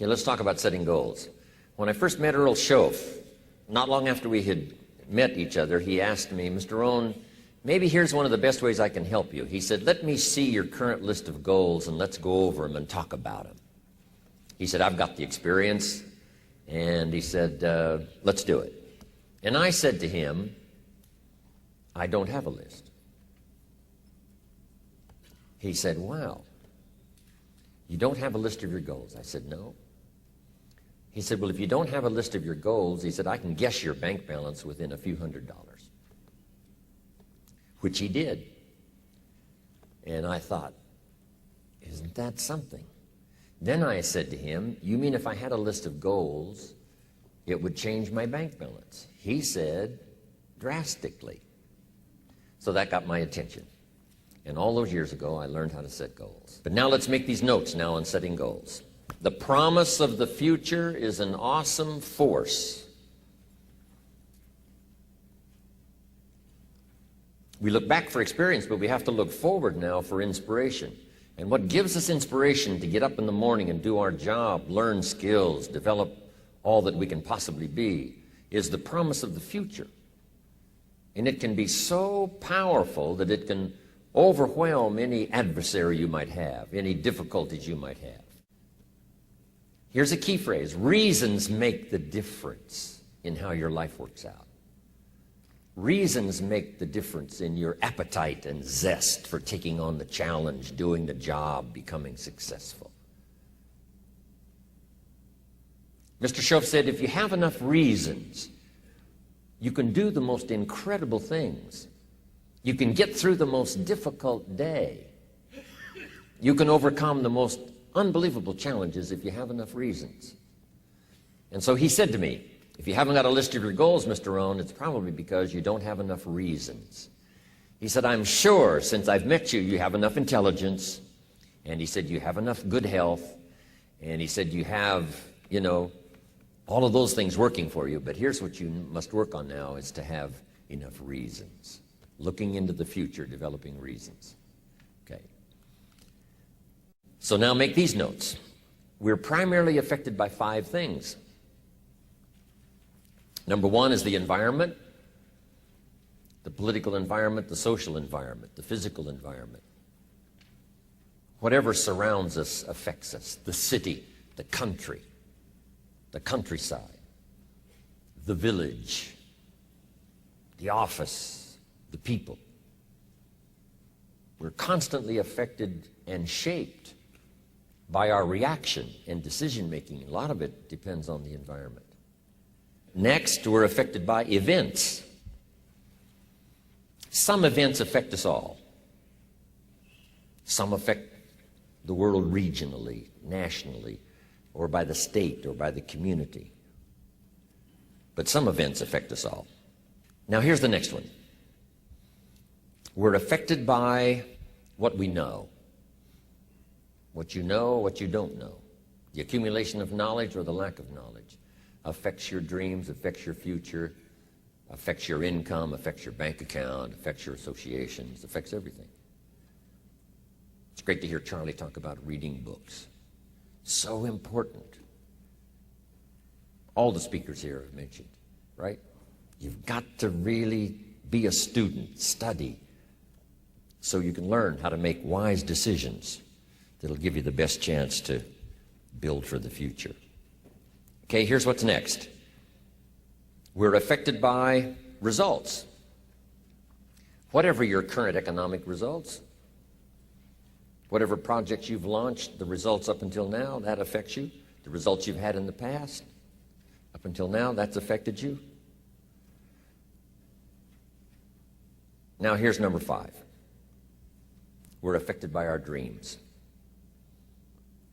Okay, let's talk about setting goals. When I first met Earl Schoaf, not long after we had met each other, he asked me, Mr. Rohn, maybe here's one of the best ways I can help you. He said, let me see your current list of goals and let's go over them and talk about them. He said, I've got the experience. And he said, let's do it. And I said to him, I don't have a list. He said, wow, you don't have a list of your goals? I said, no. He said, well, if you don't have a list of your goals, he said, I can guess your bank balance within a few $100s. Which he did. And I thought, isn't that something? Then I said to him, you mean if I had a list of goals, it would change my bank balance? He said, drastically. So that got my attention. And all those years ago, I learned how to set goals. But now let's make these notes now on setting goals. The promise of the future is an awesome force. We look back for experience, but we have to look forward now for inspiration. And what gives us inspiration to get up in the morning and do our job, learn skills, develop all that we can possibly be, is the promise of the future. And it can be so powerful that it can overwhelm any adversary you might have, any difficulties you might have. Here's a key phrase: reasons make the difference in how your life works out. Reasons make the difference in your appetite and zest for taking on the challenge, doing the job, becoming successful. Mr. Schoaf said, if you have enough reasons, you can do the most incredible things. You can get through the most difficult day. You can overcome the most unbelievable challenges if you have enough reasons. And so he said to me, if you haven't got a list of your goals, Mr. Rohn, it's probably because you don't have enough reasons. He said, I'm sure since I've met you, you have enough intelligence. And he said, you have enough good health. And he said, you have, all of those things working for you. But here's what you must work on now is to have enough reasons. Looking into the future, developing reasons. Okay. So now make these notes. We're primarily affected by 5 things. Number 1 is the environment, the political environment, the social environment, the physical environment. Whatever surrounds us affects us. The city, the country, the countryside, the village, the office, the people. We're constantly affected and shaped by our reaction and decision making. A lot of it depends on the environment. Next, we're affected by events. Some events affect us all. Some affect the world regionally, nationally, or by the state or by the community. But some events affect us all. Now here's the next one. We're affected by what we know. What you know, what you don't know. The accumulation of knowledge or the lack of knowledge affects your dreams, affects your future, affects your income, affects your bank account, affects your associations, affects everything. It's great to hear Charlie talk about reading books. So important. All the speakers here have mentioned, right? You've got to really be a student, study, so you can learn how to make wise decisions that'll give you the best chance to build for the future. Okay, here's what's next. We're affected by results. Whatever your current economic results, whatever projects you've launched, the results up until now, that affects you. The results you've had in the past, up until now, that's affected you. Now here's number 5. We're affected by our dreams.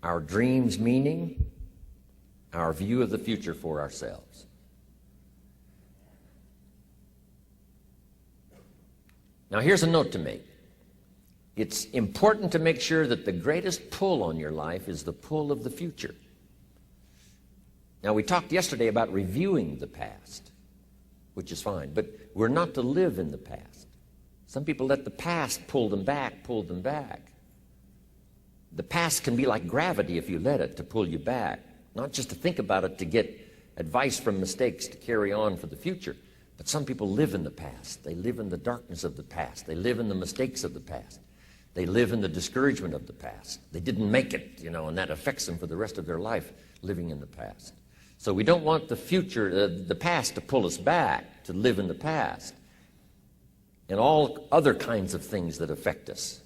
Our dreams meaning our view of the future for ourselves. Now here's a note to make. It's important to make sure that the greatest pull on your life is the pull of the future. Now we talked yesterday about reviewing the past, which is fine, but we're not to live in the past. Some people let the past pull them back. The past can be like gravity if you let it to pull you back. Not just to think about it to get advice from mistakes to carry on for the future, but some people live in the past. They live in the darkness of the past. They live in the mistakes of the past. They live in the discouragement of the past. They didn't make it, and that affects them for the rest of their life, living in the past. So we don't want the future, the past, to pull us back, to live in the past, and all other kinds of things that affect us.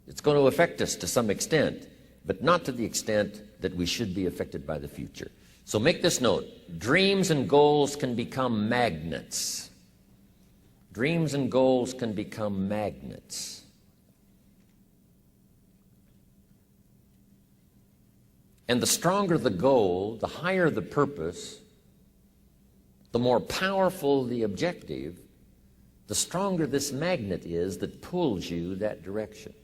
It's going to affect us to some extent, but not to the extent that we should be affected by the future. So make this note: dreams and goals can become magnets. Dreams and goals can become magnets. And the stronger the goal, the higher the purpose, the more powerful the objective, the stronger this magnet is that pulls you that direction.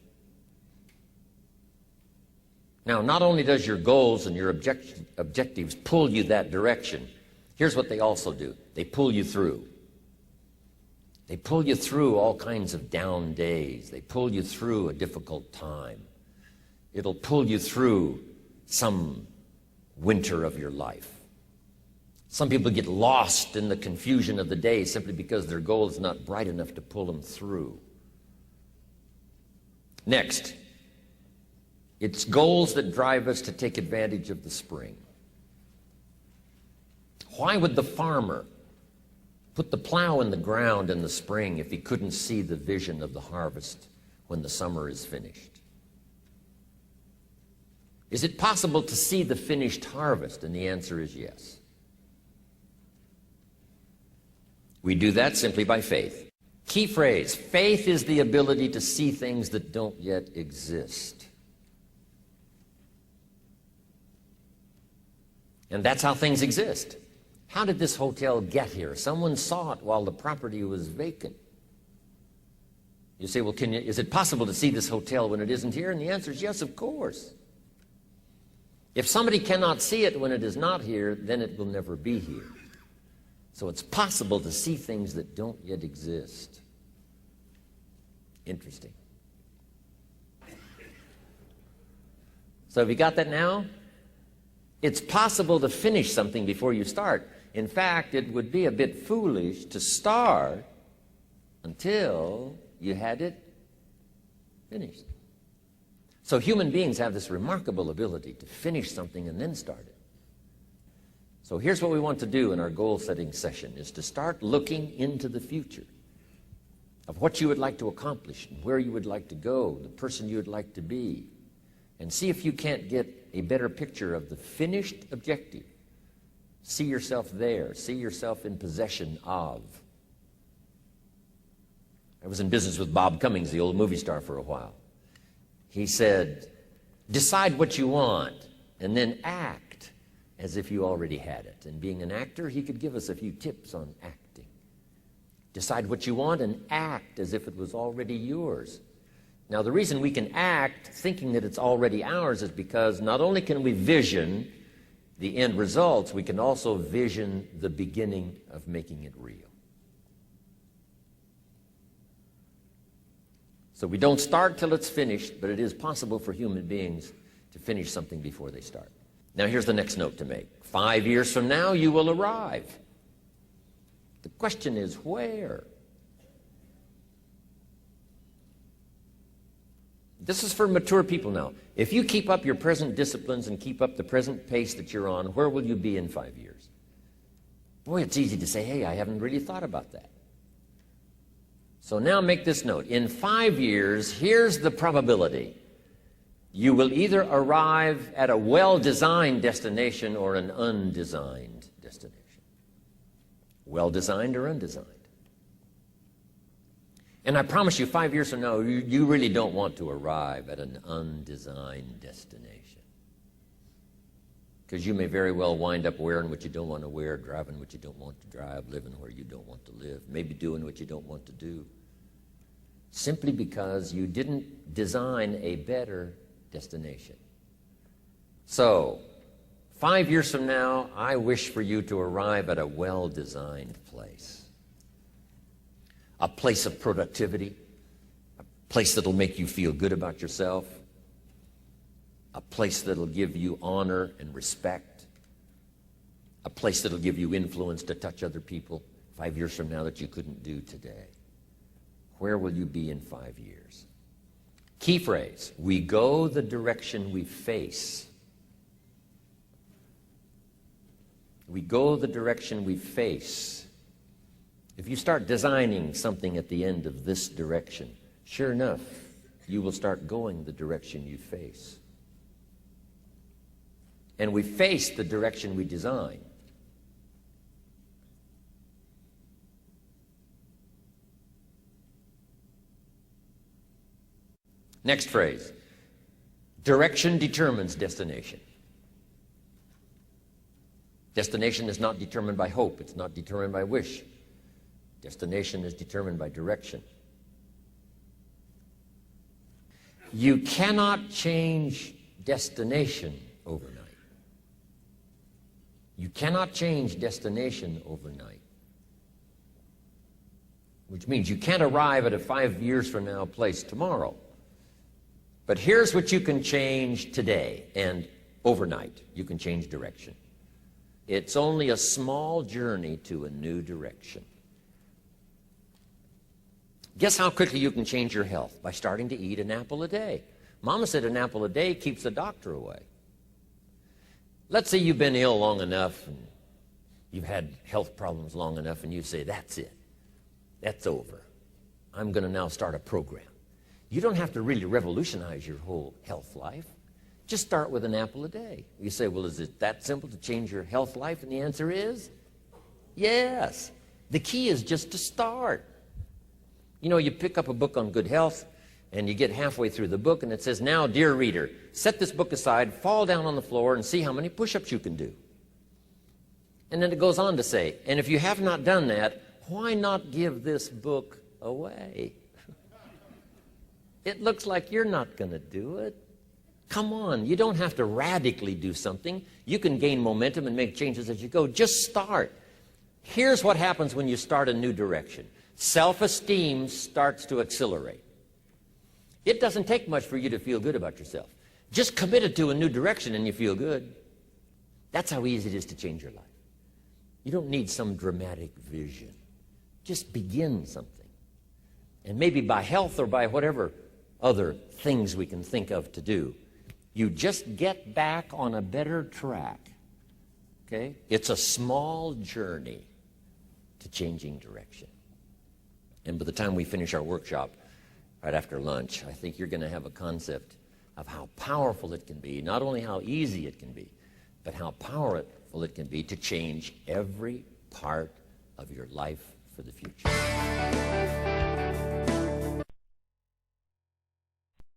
Now, not only does your goals and your objectives pull you that direction, here's what they also do. They pull you through. They pull you through all kinds of down days. They pull you through a difficult time. It'll pull you through some winter of your life. Some people get lost in the confusion of the day simply because their goal is not bright enough to pull them through. Next, it's goals that drive us to take advantage of the spring. Why would the farmer put the plow in the ground in the spring if he couldn't see the vision of the harvest when the summer is finished? Is it possible to see the finished harvest? And the answer is yes. We do that simply by faith. Key phrase: faith is the ability to see things that don't yet exist. And that's how things exist. How did this hotel get here? Someone saw it while the property was vacant. You say, well, is it possible to see this hotel when it isn't here? And the answer is yes, of course. If somebody cannot see it when it is not here, then it will never be here. So it's possible to see things that don't yet exist. Interesting. So have you got that now? It's possible to finish something before you start. In fact, it would be a bit foolish to start until you had it finished. So human beings have this remarkable ability to finish something and then start it. So here's what we want to do in our goal-setting session, is to start looking into the future of what you would like to accomplish and where you would like to go, the person you would like to be, and see if you can't get a better picture of the finished objective. See yourself there. See yourself in possession of. I was in business with Bob Cummings, the old movie star, for a while. He said, decide what you want and then act as if you already had it. And being an actor, he could give us a few tips on acting. Decide what you want and act as if it was already yours. Now, the reason we can act thinking that it's already ours is because not only can we vision the end results, we can also vision the beginning of making it real. So we don't start till it's finished, but it is possible for human beings to finish something before they start. Now, here's the next note to make. 5 years from now, you will arrive. The question is, where? This is for mature people now. If you keep up your present disciplines and keep up the present pace that you're on, where will you be in 5 years? Boy, it's easy to say, hey, I haven't really thought about that. So now make this note. In 5 years, here's the probability. You will either arrive at a well-designed destination or an undesigned destination. Well-designed or undesigned. And I promise you, 5 years from now, you really don't want to arrive at an undesigned destination. Because you may very well wind up wearing what you don't want to wear, driving what you don't want to drive, living where you don't want to live, maybe doing what you don't want to do. Simply because you didn't design a better destination. So, 5 years from now, I wish for you to arrive at a well-designed place. A place of productivity, a place that'll make you feel good about yourself, a place that'll give you honor and respect, a place that'll give you influence to touch other people 5 years from now that you couldn't do today. Where will you be in 5 years? Key phrase, we go the direction we face. We go the direction we face. If you start designing something at the end of this direction, sure enough, you will start going the direction you face. And we face the direction we design. Next phrase, direction determines destination. Destination is not determined by hope. It's not determined by wish. Destination is determined by direction. You cannot change destination overnight. You cannot change destination overnight. Which means you can't arrive at a 5 years from now place tomorrow. But here's what you can change today and overnight. You can change direction. It's only a small journey to a new direction. Guess how quickly you can change your health? By starting to eat an apple a day. Mama said an apple a day keeps the doctor away. Let's say you've been ill long enough and you've had health problems long enough and you say, that's it. That's over. I'm going to now start a program. You don't have to really revolutionize your whole health life. Just start with an apple a day. You say, well, is it that simple to change your health life? And the answer is, yes. The key is just to start. You know, you pick up a book on good health, and you get halfway through the book, and it says, now, dear reader, set this book aside, fall down on the floor, and see how many push-ups you can do. And then it goes on to say, and if you have not done that, why not give this book away? It looks like you're not going to do it. Come on, you don't have to radically do something. You can gain momentum and make changes as you go. Just start. Here's what happens when you start a new direction. Self-esteem starts to accelerate. It doesn't take much for you to feel good about yourself. Just commit it to a new direction and you feel good. That's how easy it is to change your life. You don't need some dramatic vision. Just begin something. And maybe by health or by whatever other things we can think of to do, you just get back on a better track. Okay? It's a small journey to changing direction. And by the time we finish our workshop, right after lunch, I think you're going to have a concept of how powerful it can be, not only how easy it can be, but how powerful it can be to change every part of your life for the future.